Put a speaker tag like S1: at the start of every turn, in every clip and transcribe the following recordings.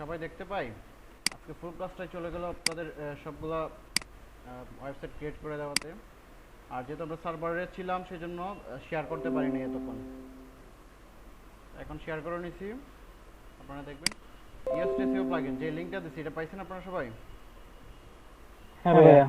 S1: সবাই দেখতে পাই। আজকে ফুল ক্লাসটাই চলে গেল আপনাদের সবগুলো ওয়েবসাইট ক্রিয়েট করে দেওয়াতে। আর যেহেতু আমরা সার্ভারে ছিলাম সেজন্য শেয়ার করতে পারিনি এতক্ষণ। এখন শেয়ার করে নিছি, আপনারা দেখবেন। ইএসটিসিও প্লাগইন যে লিংকটা দিছি এটা পাইছেন আপনারা সবাই?
S2: হ্যাঁ ভাইয়া।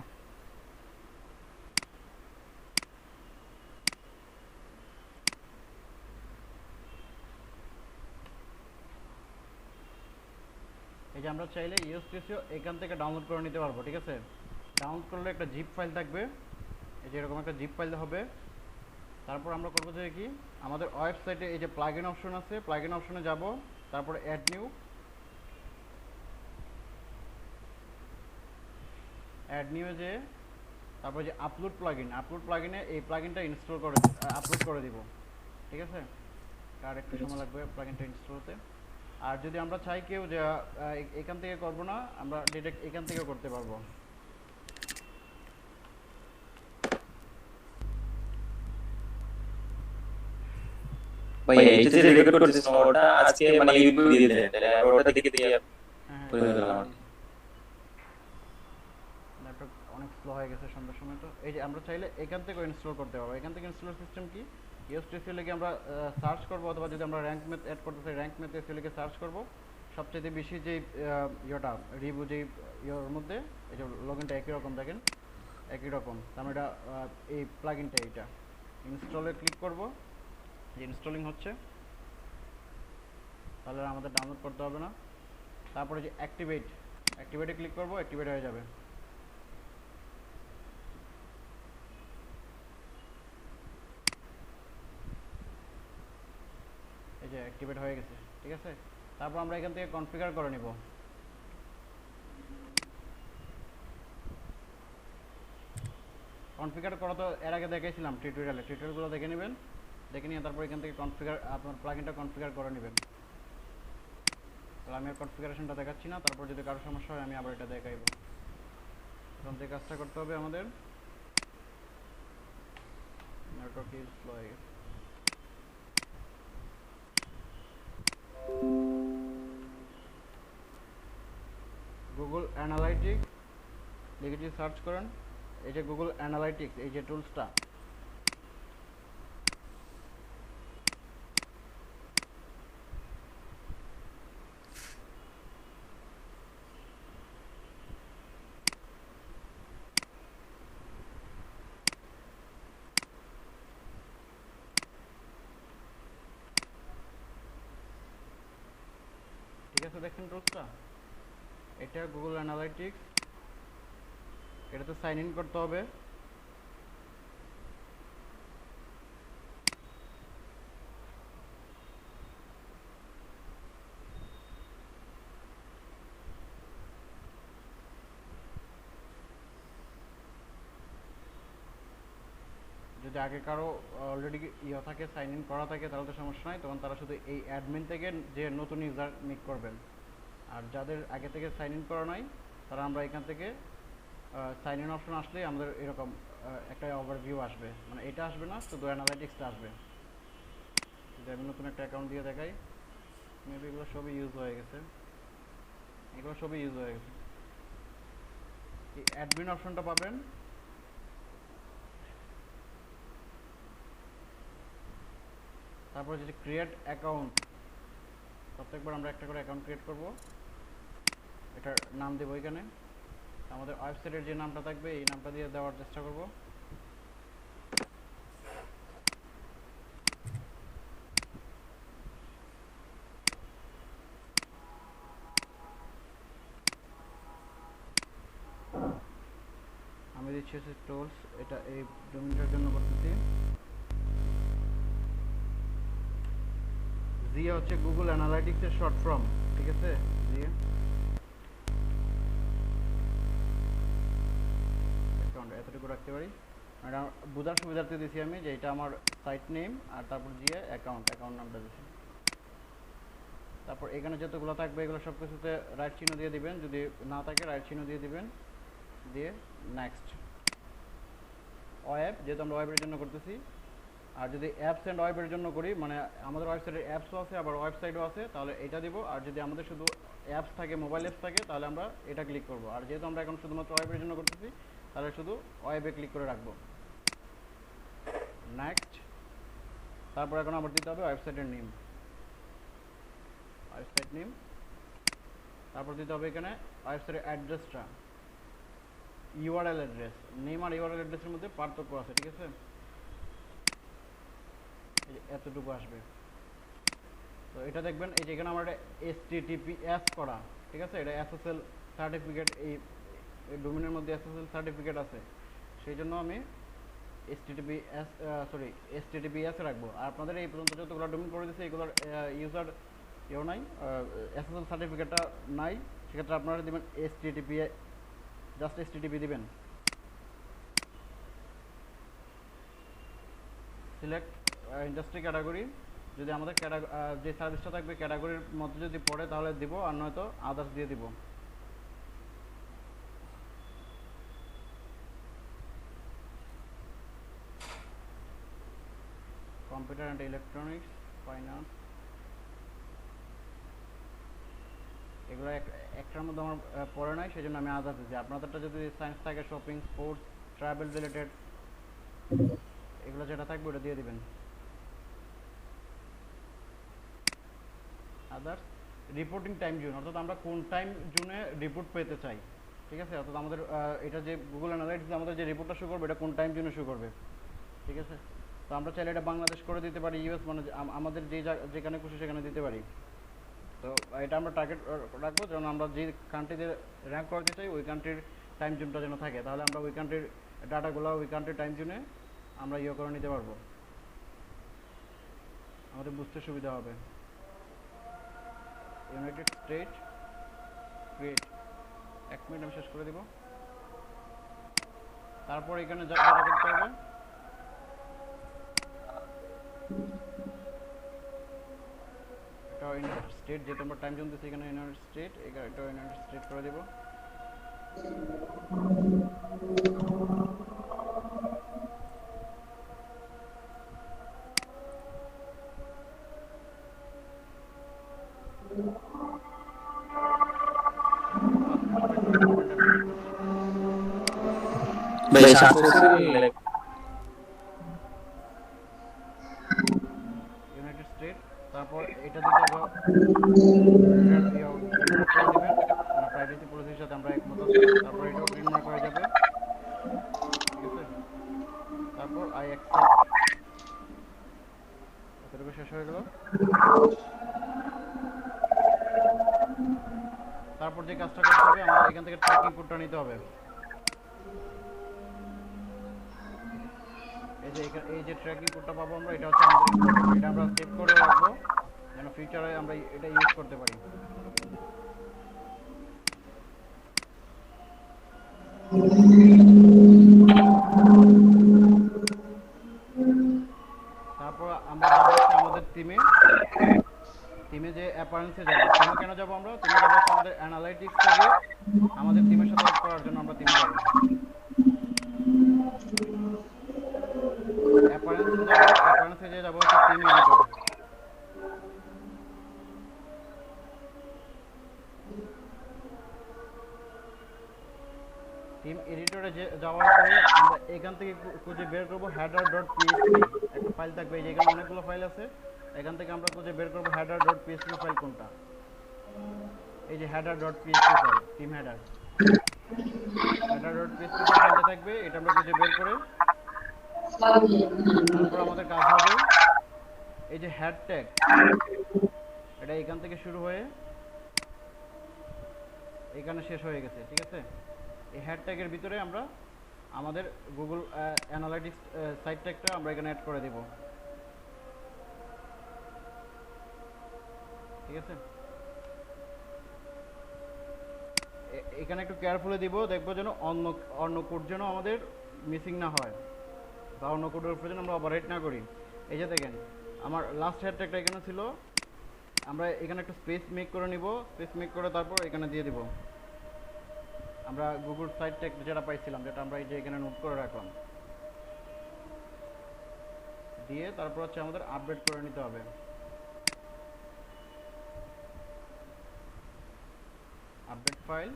S1: এই যে আমরা চাইলে ইএসটিসিও এখান থেকে ডাউনলোড করে নিতে পারবো, ঠিক আছে? ডাউনলোড করলে একটা জিপ ফাইল থাকবে, এই যে এরকম একটা জিপ ফাইল হবে। তারপর আমরা করবো যে কি, আমাদের ওয়েবসাইটে এই যে প্লাগইন অপশন আছে, প্লাগইন অপশনে যাব, তারপরে অ্যাড নিউ, অ্যাড নিউয়ে যে তারপর যে আপলোড প্লাগইনে এই প্লাগইনটা ইনস্টল করে আপলোড করে দিব, ঠিক আছে? আর একটু সময় লাগবে প্লাগইনটা ইনস্টল হতে। আর যদি আমরা চাই কেউ যে এখান থেকে করব না, আমরা ডিরেক্ট এখান থেকেও করতে পারবো।
S3: ভাইয়া এটা যে রেকর্ড করতেছিস ওটা আজকে মানে ইউটিউবে দিয়ে দেন, তাহলে ওটা দেখে দিয়ে
S1: হ্যাঁ
S3: করে
S1: হ্যাঁ,
S3: দিলাম।
S1: ল্যাপটপ অনেক স্লো হয়ে গেছে সন্ধ্যার সময়। তো এই যে আমরা চাইলে এখান থেকেও ইনস্টল করতে পারবো। এখান থেকে ইনস্টলের সিস্টেম কি, ইউএসটিসি লিখে আমরা সার্চ করব, অথবা যদি আমরা র্যাঙ্ক ম্যাথ অ্যাড করতে চাই র্যাঙ্ক ম্যাথ এসে লিখে সার্চ করব। সবচেয়ে বেশি যে ইয়েটা রিভিউ যে ইয়ের মধ্যে এই যে লগইনটা একই রকম দেখেন, একই রকম। তার মানে এটা এই প্লাগইনটা এইটা ইনস্টলে ক্লিক করব, যে ইনস্টলিং হচ্ছে, তাহলে আর আমাদের ডাউনলোড করতে হবে না। তারপরে যে অ্যাক্টিভেটে ক্লিক করব, অ্যাক্টিভেট হয়ে যাবে। এই যে অ্যাক্টিভেট হয়ে গেছে, ঠিক আছে? তারপর আমরা এখান থেকে কনফিগার করে নিব। কনফিগার করা তো এর আগে দেখাইছিলাম টিউটোরিয়ালগুলো দেখে নেবেন, দেখে নিয়ে তারপর এখান থেকে কনফিগার আপনার প্লাগইনটা কনফিগার করে নেবেন। তাহলে আমি আর কনফিগারেশনটা দেখাচ্ছি না, তারপর যদি কারো সমস্যা হয় আমি আবার এটা দেখাইব। এখান থেকে কাজটা করতে হবে আমাদের। নেটওয়ার্ক ইজ স্লো হয়ে গেছে। গুগল অ্যানালাইটিক্স লিখে যদি সার্চ করেন, এই যে গুগল অ্যানালাইটিক্স এই যে টুলসটা, ঠিক আছে? দেখেন টুলসটা, এটা গুগল অ্যানালাইটিক্স। এটাতে সাইন ইন করতে হবে। যদি আগে কারো অলরেডি ইয়ে থাকে, সাইন ইন করা থাকে, তাহলে তো সমস্যা নাই, তখন তারা শুধু এই অ্যাডমিন থেকে যে নতুন ইউজার মেক করবেন। আর যাদের আগে থেকে সাইন ইন করা নাই, তারা আমরা এখান থেকে সাইন ইন অপশন আসলেই আমাদের এরকম একটা ওভারভিউ আসবে, মানে এটা আসবে না, শুধু অ্যানালাইটিক্সটা আসবে। যদি আমি নতুন একটা অ্যাকাউন্ট দিয়ে দেখাই, মেবি এগুলো সবই ইউজ হয়ে গেছে, এগুলো সবই ইউজ হয়ে গেছে। এই অ্যাডমিন অপশনটা পাবেন, তারপর যদি ক্রিয়েট অ্যাকাউন্ট, প্রত্যেকবার আমরা একটা করে অ্যাকাউন্ট ক্রিয়েট করব, এটার নাম দেবো এখানে। আমাদের ওয়েবসাইটের যে নামটা থাকবে এই নামটা দিয়ে দেওয়ার চেষ্টা করব। আমি দিচ্ছি হচ্ছে টুলস, এটা এই ডোমেইনটার জন্য করতেছি। জিয়া হচ্ছে গুগল অ্যানালাইটিক্সের শর্ট ফর্ম, ঠিক আছে? জিয়া অ্যাকাউন্ট এতটুকু রাখতে পারি, এটা বোঝার সুবিধার্থে দিছি আমি যে এটা আমার সাইট নেম, আর তারপর জিয়া অ্যাকাউন্ট নামটা দিছি। তারপর এখানে যতগুলো থাকবে এগুলো সব কিছুতে রাইট চিহ্ন দিয়ে দিবেন, যদি না থাকে রাইট চিহ্ন দিয়ে দিবেন, দিয়ে নেক্সট। ওয়েব, যেহেতু আমরা ওয়েবের জন্য করতেছি, আর যদি অ্যাপস অ্যান্ড ওয়েবের জন্য করি, মানে আমাদের ওয়েবসাইটের অ্যাপসও আছে আবার ওয়েবসাইটও আছে, তাহলে এটা দিব। আর যদি আমাদের শুধু অ্যাপস থাকে, মোবাইল অ্যাপস থাকে, তাহলে আমরা এটা ক্লিক করব। আর যেহেতু আমরা এখন শুধুমাত্র ওয়েবের জন্য করতেছি, তাহলে শুধু ওয়েবে ক্লিক করে রাখবো। নেক্সট। তারপর এখন আবার দিতে হবে ওয়েবসাইটের নেম, ওয়েবসাইট নেম। তারপর দিতে হবে এখানে ওয়েবসাইটের অ্যাড্রেসটা, ইউআরএল অ্যাড্রেস। নেম আর ইউআরএল অ্যাড্রেসের মধ্যে পার্থক্য আছে, ঠিক আছে? এই যে এতটুকু আসবে। তো এটা দেখবেন এই যে এখানে আমার HTTPS করা, ঠিক আছে? এটা SSL সার্টিফিকেট, এই ডোমেনের মধ্যে SSL সার্টিফিকেট আছে, সেই জন্য আমি HTTPS রাখবো। আর আপনাদের এই পর্যন্ত যতগুলো ডোমেন করে দিচ্ছে এগুলোর ইউজার নাই, SSL সার্টিফিকেটটা নাই, সেক্ষেত্রে আপনারা দেবেন জাস্ট HTTP দিবেন। সিলেক্ট ইন্ডাস্ট্রি ক্যাটাগরি, যদি আমাদের যে সার্ভিসটা থাকবে ক্যাটাগরির মধ্যে যদি পড়ে তাহলে দিব, আর নয়তো আদার্স দিয়ে দিব। কম্পিউটার অ্যান্ড ইলেকট্রনিক্স, ফাইন্যান্স, এগুলো একটার মধ্যে আমার পড়ে নাই, সেই জন্য আমি আদার্স দিচ্ছি। আপনাদেরটা যদি সায়েন্স থাকে, শপিং, স্পোর্টস, ট্রাভেল রিলেটেড, এগুলো যেটা থাকবে ওটা দিয়ে দিবেন। আদার্স। রিপোর্টিং টাইম জোন, অর্থাৎ আমরা কোন টাইম জোনে রিপোর্ট পেতে চাই, ঠিক আছে? অর্থাৎ আমাদের এটা যে গুগল অ্যানালাইটিক্স আমাদের যে রিপোর্টটা শো করবে, এটা কোন টাইম জোনে শো করবে, ঠিক আছে? তো আমরা চাইলে এটা বাংলাদেশ করে দিতে পারি, ইউএস, মানে আমাদের যেখানে খুশি সেখানে দিতে পারি। তো এটা আমরা টার্গেট রাখবো, যেন আমরা যে কান্ট্রিতে র্যাঙ্ক করাতে চাই ওই কান্ট্রির টাইম জোনটা যেন থাকে, তাহলে আমরা ওই কান্ট্রির ডাটাগুলো ওই কান্ট্রির টাইম জোনে আমরা করে নিতে পারবো, আমাদের বুঝতে সুবিধা হবে। United state, create. 1 মিনিট আমি শেষ করে দিব। তারপর এখানে যা করতে হবে, এটা ইউনাইটেড স্টেট, যেহেতু আমরা টাইম জোন দিচ্ছি এখানে ইউনাইটেড স্টেট, এটা ইউনাইটেড স্টেট করে দিব।
S3: ভাই সাকসেসফুল
S1: ইউনাইটেড স্টেট। তারপর এটা দিতে হবে প্রাইভেসি পলিসির সাথে আমরা একমত আছি। তারপর এটাও গ্রিন মার্ক হয়ে যাবে, ঠিক আছে? তারপর আই অ্যাকসেপ্ট, এতটুকু শেষ হয়ে গেল। তারপর যে কাজটা করতে হবে, আমাদের এখান থেকে ট্র্যাকিং কোডটা নিতে হবে। এই যে ট্র্যাকিং কোডটা পাবো আমরা, এটা হচ্ছে আমাদের ইম্পর্টেন্ট, এটা আমরা সেভ করে রাখবো যেন ফিউচারে আমরা এটা ইউজ করতে পারি। তারপর আমরা যাবো আমাদের টিমে যে অ্যাপারেন্সে যাবো। টিমে কেন যাবো আমরা? টিমে যাবো আমাদের অ্যানালাইটিক্স থেকে আমাদের টিমের সাথে অ্যাড করার জন্য আমরা টিমে যাবো। অ্যাপারেন্সে যে যাবো হচ্ছে টিম এডিটর। টিম এডিটরে যাওয়ার পরে আমরা এখান থেকে খুঁজে বের করবো header.php, একটা ফাইল থাকবে, এই যে এখানে অনেকগুলো ফাইল আছে, এখান থেকে আমরা খুঁজে বের করবো header.php ফাইল কোনটা। এই যে header.php ফাইল, টিম header.php ফাইলটা থাকবে, এটা আমরা খুঁজে বের করে তারপর আমাদের কাজ হবে এই যে হেড ট্যাগ, এটা এখান থেকে শুরু হয়ে এখানে শেষ হয়ে গেছে, ঠিক আছে? এই হেড ট্যাগের ভিতরে আমরা আমাদের গুগল অ্যানালাইটিক্স সাইট ট্যাগটা আমরা এখানে অ্যাড করে দেব, ঠিক আছে? এখানে একটু কেয়ারফুলি দিব, দেখবো যেন অন্য কোড যেন আমাদের মিসিং না হয় বা অন্য কোডের উপর যেন আমরা ওভাররাইট না করি। এই যে দেখেন আমার লাস্ট হেড ট্যাগটা এখানে ছিল, আমরা এখানে একটা স্পেস মেক করে নিব, স্পেস মেক করে তারপর এখানে দিয়ে দিব আমরা গুগল সাইট ট্যাগ যেটা পাইছিলাম, যেটা আমরা এই যে এখানে নোট করে রাখলাম, দিয়ে তারপর হচ্ছে আমাদের আপডেট করে নিতে হবে। আপডেট ফাইল,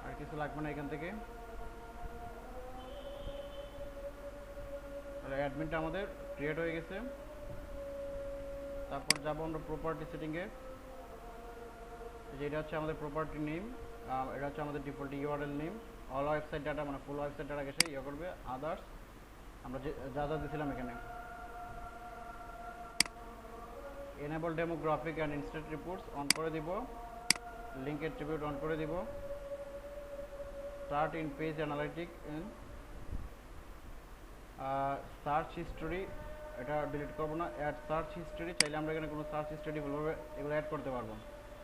S1: আর কিছু লাগবে না এখান থেকে। তাহলে অ্যাডমিনটা আমাদের ক্রিয়েট হয়ে গেছে। তারপর যাব আমরা প্রপার্টি সেটিংয়ে। যেটা হচ্ছে আমাদের প্রপার্টি নেম, এটা হচ্ছে আমাদের default URL name. All website data মানে ফুল ওয়েবসাইট ডাটা গেছে ইয়ে করবে। আদার্স আমরা যা যা দিয়েছিলাম এখানে। Enable demographic and instant reports on করে দিব। লিঙ্ক অ্যাট্রিবিউট অন করে দিব। Start in page analytic in search history, এটা ডিলিট করবো না। অ্যাড সার্চ হিস্টোরি, চাইলে আমরা এখানে কোনো সার্চ হিস্টোরি ভালোভাবে এগুলো অ্যাড করতে পারবো।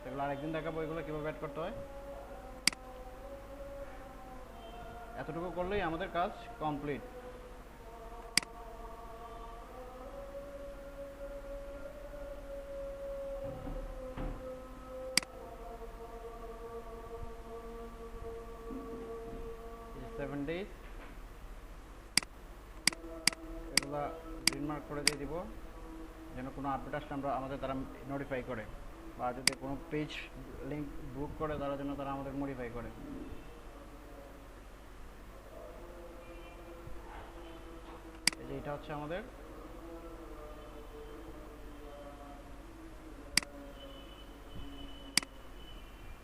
S1: এগুলো আরেকদিন দেখাবো এগুলো কীভাবে অ্যাড করতে হয়। এতটুকু করলেই আমাদের কাজ কমপ্লিট। সেভেন ডেজ এগুলা গ্রিন মার্ক করে দিয়ে দিব, যেন কোনো আপডেট আসলে আমরা আমাদের তারা নোটিফাই করে, বা যদি কোনো পেজ লিঙ্ক বুক করে তারা যেন তারা আমাদের মডিফাই করে। এই যে এটা হচ্ছে আমাদের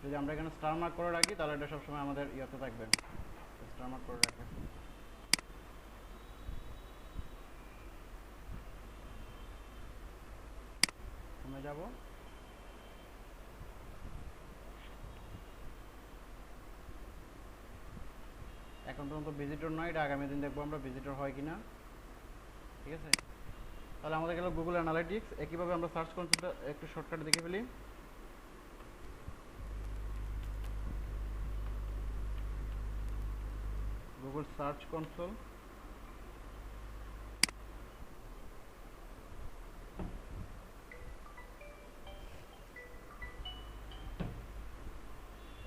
S1: যদি আমরা এখানে স্টার মার্ক করে রাখি তাহলে এটা সবসময় আমাদের ইয়েতে থাকবে। স্টার মার্ক করে রাখি। কমে যাব। এখন পর্যন্ত ভিজিটর নয়, এটা আগামী দিন দেখবো আমরা ভিজিটর হয় কিনা। ঠিক আছে, তাহলে আমাদের গেল গুগল অ্যানালিটিক্স। একইভাবে আমরা সার্চ কনসোলটা একটু শর্টকাট দেখে ফেলি। গুগল সার্চ কনসোল,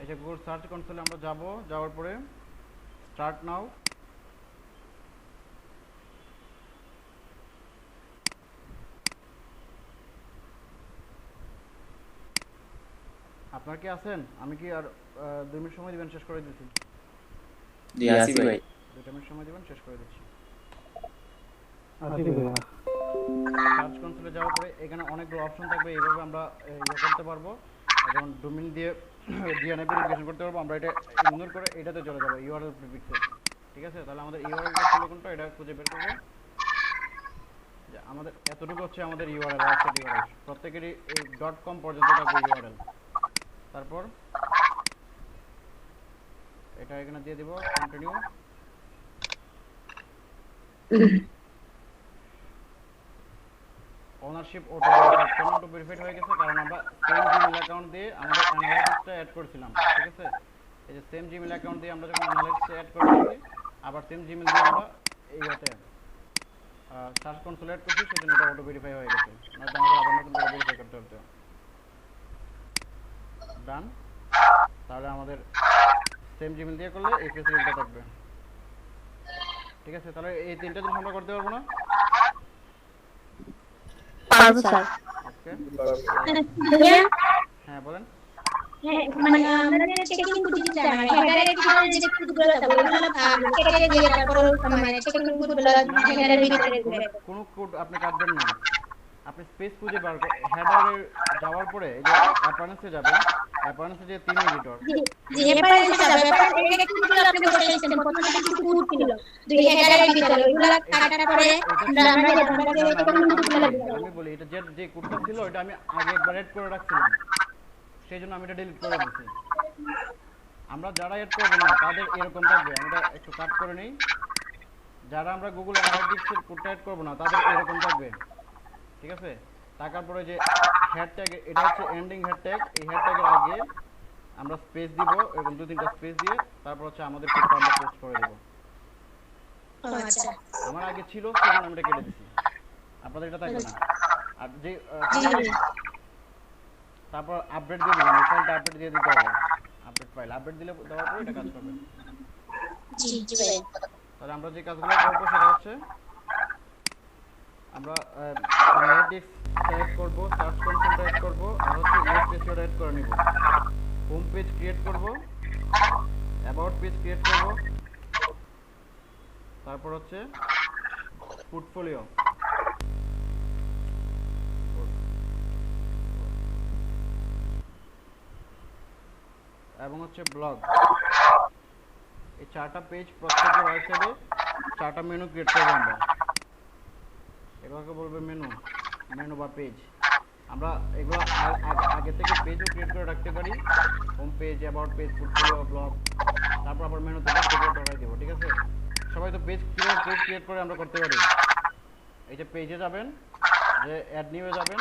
S1: এই যে গুগল সার্চ কনসোলে আমরা যাব। যাওয়ার পরে স্টার্ট নাও, আপনার কি আছেন? আমি কি আর 2 মিনিট সময় দিবেন, শেষ করে দিচ্ছি।
S3: জি আসি ভাই।
S1: 2 মিনিট সময় দিবেন, শেষ করে দিচ্ছি।
S2: আসি ভাইয়া।
S1: সার্চ কনসোলে যাওয়ার পরে এখানে অনেকগুলো অপশন থাকবে, এইভাবে আমরা ইয়ে করতে পারবো। যেমন ডোমেইন দিয়ে ডিএনএ ভেরিফিকেশন করতে পারবো। আমরা এটা ইগনোর করে এটাতে চলে যাবো, ইউআরএল প্রিফিক্সে। ঠিক আছে, তাহলে আমাদের ইউআরএলটা ছিল কোনটা এটা খুঁজে বের করবো। যে আমাদের এতটুকু হচ্ছে আমাদের ইউআরএল, ওয়েবসাইট ইউআরএল। প্রত্যেকেরই এই .com পর্যন্ত থাকবে ইউআরএল। তারপর এটা এখানে দিয়ে দিব, কন্টিনিউ। Ownership auto verified. কেন অটো ভেরিফাইড হয়ে গেছে? কারণ আমরা সেম জিমেল অ্যাকাউন্ট দিয়ে আমাদের অ্যানালাইটিক্সটা অ্যাড করেছিলাম। ঠিক আছে, এই যে সেম জিমেল অ্যাকাউন্ট দিয়ে আমরা যখন অ্যানালাইটিক্স অ্যাড করেছি, আবার সেম জিমেল দিয়ে আমরা এইটাতে সার্চ কনসোল অ্যাড করছি, সেজন্য এটা অটো ভেরিফাই হয়ে গেছে। নয়তো আমাদের আবার নতুন করে ভেরিফাই করতে হতো। ডান। তাহলে আমাদের সেম জিমেল দিয়ে করলে এই ফেসিলিটিটা থাকবে। ঠিক আছে, তাহলে এই তিনটা জিনিস আমরা করতে পারবো না?
S4: পারবো স্যার।
S1: ওকে,
S4: ভাইয়া,
S1: হ্যাঁ বলেন।
S4: হ্যাঁ, মানে আমরা যে চেকিং করতে চাই, মানে হেডারের ভিতরে যে কোডগুলো থাকবে ওগুলো কেটে দিয়ে তারপর মানে চেকিং কোডগুলো হেডারের ভিতরে দিবে।
S1: কোনো কোড আপনি কাটবেন না, আপনি স্পেস খুঁজে বার করে হেডারে যাওয়ার পরে এই যে অ্যাপারেন্সে যাবেন। অ্যাপারেন্সে যে 3 এডিটর,
S4: যে হেডারের ভিতরে ব্যাপার এটা কোডগুলো আপনি বসাইছেন, প্রথমে কিছু কোড ছিল দুই হেডারের ভিতরে, ওগুলো কাটার পরে আমরা চেকিং কোডগুলো দিই।
S1: আমি বলি এটা যে কোডটা ছিল এটা আমি আগে একবার এড করে রাখছিলাম, সেই জন্য আমি এটা ডিলিট করে দিয়েছি। আমরা যারা এড করব না তাদের এরকম থাকবে। আমরা একটু কাট করে নেই। যারা আমরা গুগল অ্যানালিটিক্সের কোডটা এড করব না তাদের এরকম থাকবে। ঠিক আছে, টাকার পরে যে হ্যাশট্যাগ, এটা হচ্ছে এন্ডিং হ্যাশট্যাগ। এই হ্যাশট্যাগের আগে আমরা স্পেস দিব, এরকম 2-3টা স্পেস দিয়ে তারপর হচ্ছে আমাদের কোডটা আমরা পোস্ট করে দেব।
S4: আচ্ছা,
S1: আমার আগে ছিল সেজন্য আমি এটা কেটে দিছি, আপনাদের এটা থাকবে না। আর যে তারপর আপডেট দিয়ে দিবেন, এই ফাইলটা আপডেট দিয়ে দিতে হবে। আপডেট ফাইল আপডেট দিলে দেওয়ার পরে এটা কাজ করবে।
S4: জি জি ভাইয়া।
S1: তাহলে আমরা যে কাজগুলো করবো সেটা হচ্ছে আমরা অ্যানালিটিক্স সিলেক্ট করব, সার্চ কনসোল টাইপ করব, আর হচ্ছে ইউএসপিএসও টাইপ করে নিব। হোম পেজ ক্রিয়েট করব, অ্যাবাউট পেজ ক্রিয়েট করব, তারপর হচ্ছে পোর্টফোলিও, এবং হচ্ছে ব্লগ। এই 4টা পেজ প্রত্যেকটা ওয়েবসাইটে 4টা মেনু ক্রিয়েট করব আমরা। এগুলোকে বলবে মেনু বা পেজ। আমরা এগুলো আগে থেকে পেজও ক্রিয়েট করে রাখতে পারি, home page, about page, portfolio, blog, তারপর আবার মেনু থেকে ঢোকাই দেবো। ঠিক আছে, সবাই তো পেজ ক্রিয়েট করে আমরা করতে পারি। এই যে পেজে যাবেন, যে অ্যাড নিউয়ে যাবেন,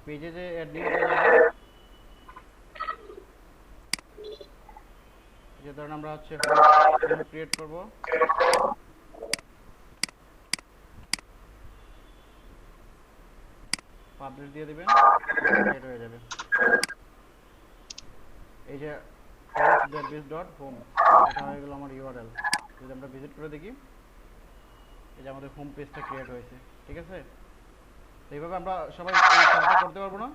S1: পেজে যে অ্যাড নিউয়ে যাবেন, যে ধরুন আমরা হচ্ছে ক্রিয়েট করব, পাবলিশ দিয়ে দিবেন, ক্রিয়েট হয়ে যাবে। এই যে host.biz.home, এটা হয়ে গেল আমার ইউআরএল। যদি আমরা ভিজিট করে দেখি, এই যে আমাদের হোম পেজটা ক্রিয়েট হয়েছে। ঠিক আছে, তো এইভাবে আমরা সবাই এই কাজটা করতে পারবো না?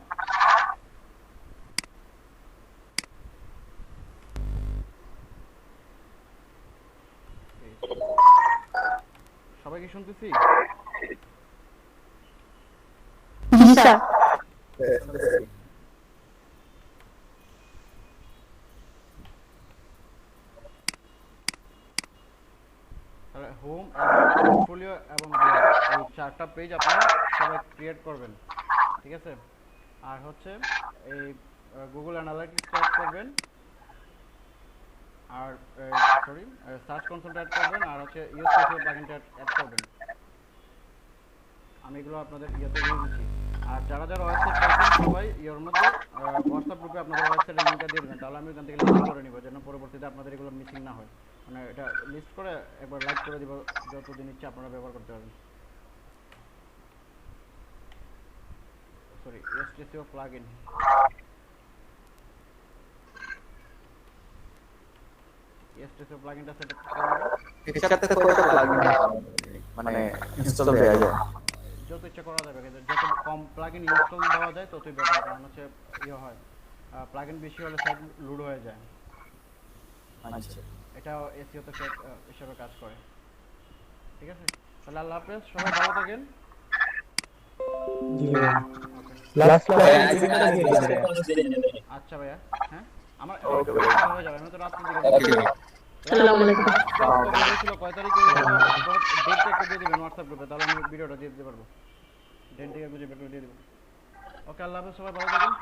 S1: সবাই কি শুনতেছি?
S4: জি স্যার।
S1: তাহলে হোম, পোর্টফোলিও এবং ব্লগ, এই 4টা পেজ আপনারা সবাই ক্রিয়েট করবেন। ঠিক আছে, আর হচ্ছে এই গুগল অ্যানালিটিক্স টাইপ করবেন, আর সরি সার্চ কনসোল টাইপ করবেন, আর হচ্ছে ইউএসপিএসও প্লাগইনটা অ্যাড করবেন। আমি এগুলো আপনাদের ইয়েতে দিয়ে দিচ্ছি। আর যারা যারা ওয়েবসাইট পাচ্ছেন সবাই এর মধ্যে হোয়াটসঅ্যাপ গ্রুপে আপনাদের ওয়েবসাইটের লিঙ্কটা দিয়ে দেবেন, তাহলে আমি ওখান থেকে লিস্ট করে নিব, যেন পরবর্তীতে আপনাদের এগুলো মিসিং না হয়। মানে এটা লিস্ট করে একবার লাইক করে দিব, যতদিন ইচ্ছে আপনারা ব্যবহার করতে পারবেন। সরি, এসটিএসও প্লাগইন, এসটিএসও প্লাগইনটা সেট
S3: একসাথে কয়টা প্লাগইন মানে ইনস্টল দেয়া যায়?
S1: যত ইচ্ছা করা যাবে, কিন্তু যত কম প্লাগইন ইনস্টল দেওয়া যায় ততই বেটার। কারণ হচ্ছে ইয়ে হয়, প্লাগইন বেশি হলে সাইট লোড হয়ে যায়।
S3: আচ্ছা,
S1: এটা এসইও তে হিসেবে কাজ করে। ঠিক আছে, তাহলে আল্লাহ হাফেজ, সবাই ভালো থাকেন।
S2: জি ভাইয়া।
S1: ওকে,
S2: লাস্ট
S3: ভাই
S2: ক্লাস
S3: আজকে
S2: দিয়ে দিবেন।
S1: আচ্ছা ভাইয়া, হ্যাঁ আমার
S3: ওকে
S1: হয়ে যাবে, আমি তো রাত্রে দিকে
S3: ওকে
S4: আসসালামু আলাইকুম।
S1: ছিল 5 তারিখে, ডেটটা একটু দিয়ে দিবেন হোয়াটসঅ্যাপ গ্রুপে, তাহলে আমি ভিডিওটা দিয়ে দিতে পারবো। ডেট থেকে বুঝে বের করে দিয়ে দেবো। ওকে, আল্লাহ হাফেজ, সবাই ভালো থাকেন।